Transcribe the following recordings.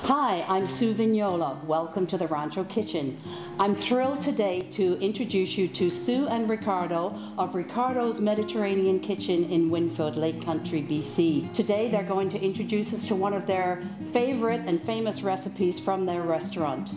Hi, I'm Sue Vignola. Welcome to the Rancho Kitchen. I'm thrilled today to introduce you to Sue and Ricardo of Ricardo's Mediterranean Kitchen in Winfield, Lake Country, BC. Today they're going to introduce us to one of their favorite and famous recipes from their restaurant.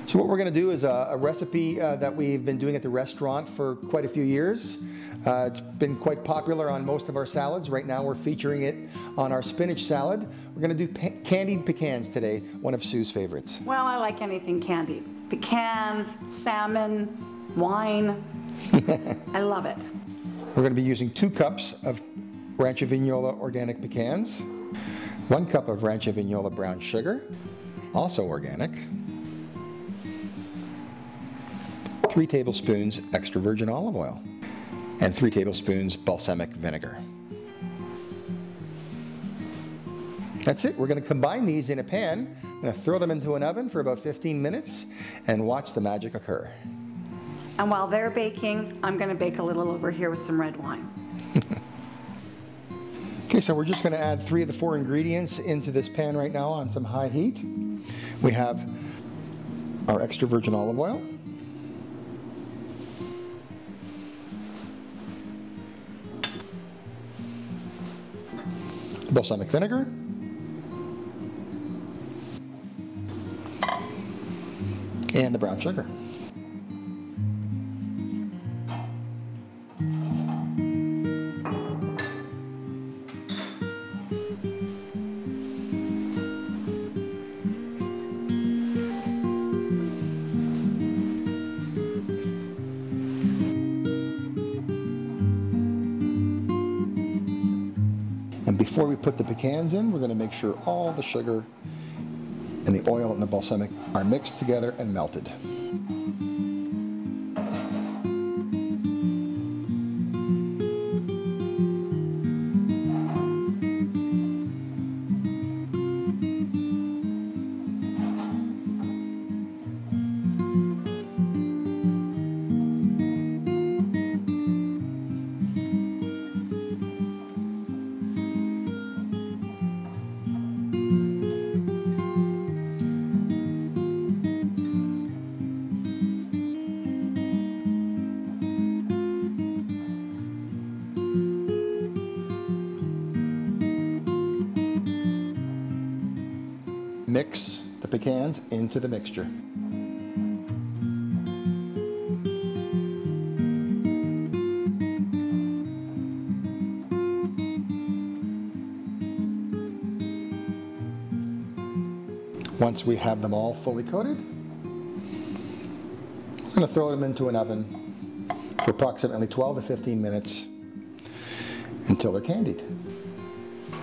So what we're going to do is a recipe that we've been doing at the restaurant for quite a few years. It's been quite popular on most of our salads. Right now we're featuring it on our spinach salad. We're going to do candied pecans today, one of Sue's favorites. Well, I like anything candied. Pecans, salmon, wine. I love it. We're going to be using 2 cups of Rancho Vignola organic pecans, 1 cup of Rancho Vignola brown sugar, also organic, 3 tablespoons extra virgin olive oil, and 3 tablespoons balsamic vinegar. That's it. We're going to combine these in a pan. I'm going to throw them into an oven for about 15 minutes and watch the magic occur. And while they're baking, I'm going to bake a little over here with some red wine. Okay, so we're just going to add 3 of the 4 ingredients into this pan right now on some high heat. We have our extra virgin olive oil, balsamic vinegar, and the brown sugar. And before we put the pecans in, we're going to make sure all the sugar and the oil and the balsamic are mixed together and melted. Mix the pecans into the mixture. Once we have them all fully coated, we're going to throw them into an oven for approximately 12 to 15 minutes until they're candied.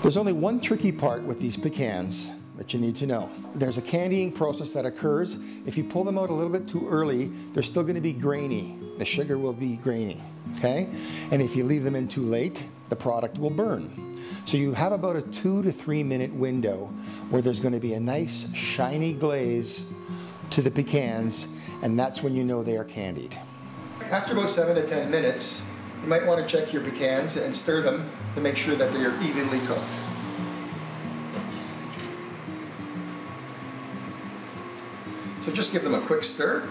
There's only one tricky part with these pecans that you need to know. There's a candying process that occurs. If you pull them out a little bit too early, they're still going to be grainy. The sugar will be grainy, okay? And if you leave them in too late, the product will burn. So you have about a 2 to 3 minute window where there's going to be a nice shiny glaze to the pecans, and that's when you know they are candied. After about 7 to 10 minutes, you might want to check your pecans and stir them to make sure that they are evenly cooked. So just give them a quick stir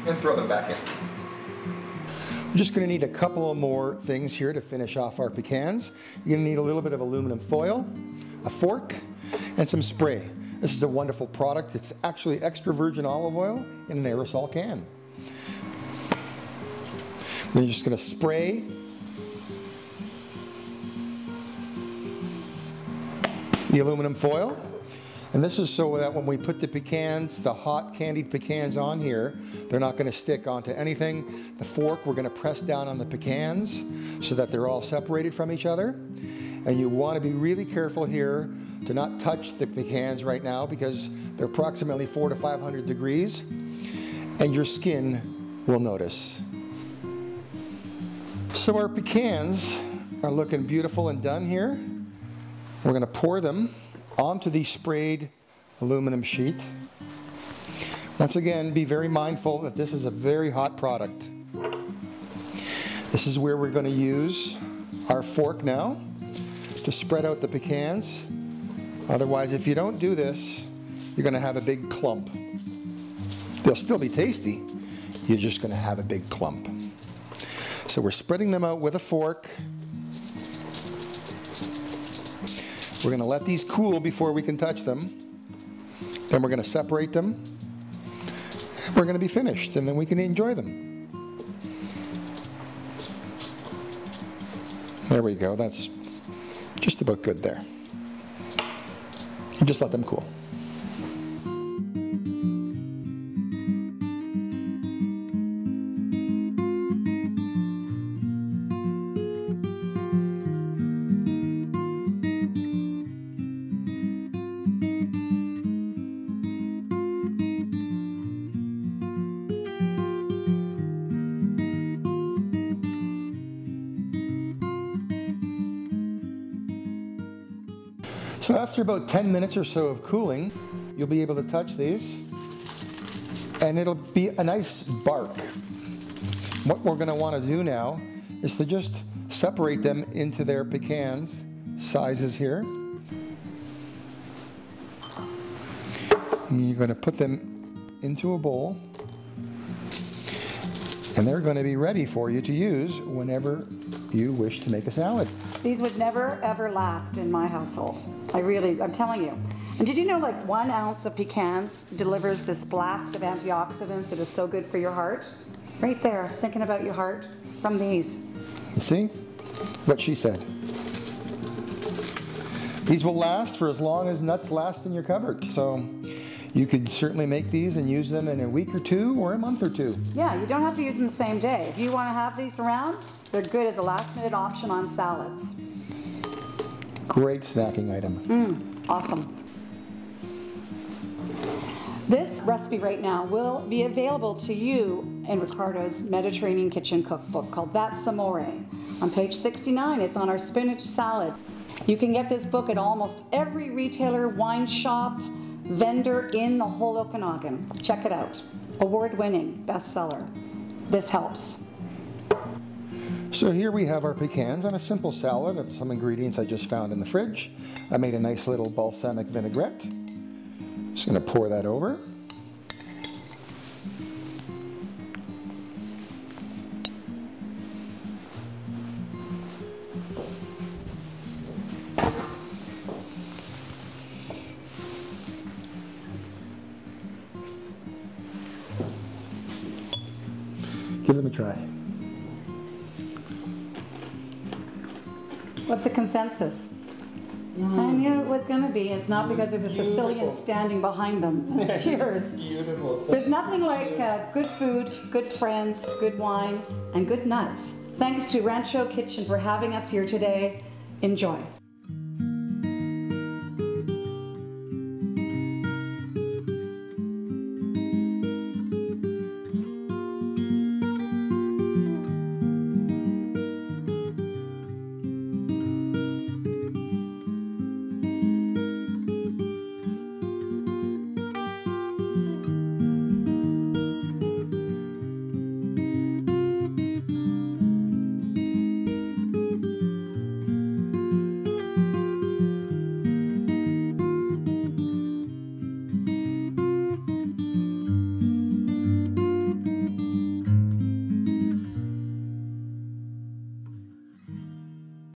and throw them back in. We're just going to need a couple more things here to finish off our pecans. You're going to need a little bit of aluminum foil, a fork, and some spray. This is a wonderful product. It's actually extra virgin olive oil in an aerosol can. We're just going to spray the aluminum foil. And this is so that when we put the pecans, the hot candied pecans on here, they're not going to stick onto anything. The fork, we're going to press down on the pecans so that they're all separated from each other. And you want to be really careful here to not touch the pecans right now because they're approximately 400 to 500 degrees and your skin will notice. So our pecans are looking beautiful and done here. We're going to pour them onto the sprayed aluminum sheet. Once again, be very mindful that this is a very hot product. This is where we're going to use our fork now to spread out the pecans. Otherwise, if you don't do this, you're going to have a big clump. They'll still be tasty. You're just going to have a big clump. So we're spreading them out with a fork. We're going to let these cool before we can touch them. Then we're going to separate them. And we're going to be finished, and then we can enjoy them. There we go. That's just about good there. And just let them cool. So after about 10 minutes or so of cooling, you'll be able to touch these, and it'll be a nice bark. What we're going to want to do now is to just separate them into their pecans sizes here. And you're going to put them into a bowl, and they're going to be ready for you to use whenever you wish to make a salad. These would never ever last in my household. I'm telling you. And did you know like 1 ounce of pecans delivers this blast of antioxidants that is so good for your heart? Right there, thinking about your heart from these. You see what she said. These will last for as long as nuts last in your cupboard. So you could certainly make these and use them in a week or two or a month or two. Yeah, you don't have to use them the same day. If you want to have these around, they're good as a last-minute option on salads. Great snacking item. Awesome. This recipe right now will be available to you in Ricardo's Mediterranean Kitchen Cookbook called That's Amore. On page 69, it's on our spinach salad. You can get this book at almost every retailer, wine shop, vendor in the whole Okanagan. Check it out. Award-winning bestseller. This helps. So here we have our pecans on a simple salad of some ingredients I just found in the fridge. I made a nice little balsamic vinaigrette. Just going to pour that over. Give them a try. What's the consensus? I knew it was going to be. It's not because there's a Sicilian standing behind them. Cheers. Beautiful. There's nothing like good food, good friends, good wine, and good nuts. Thanks to Rancho Kitchen for having us here today. Enjoy.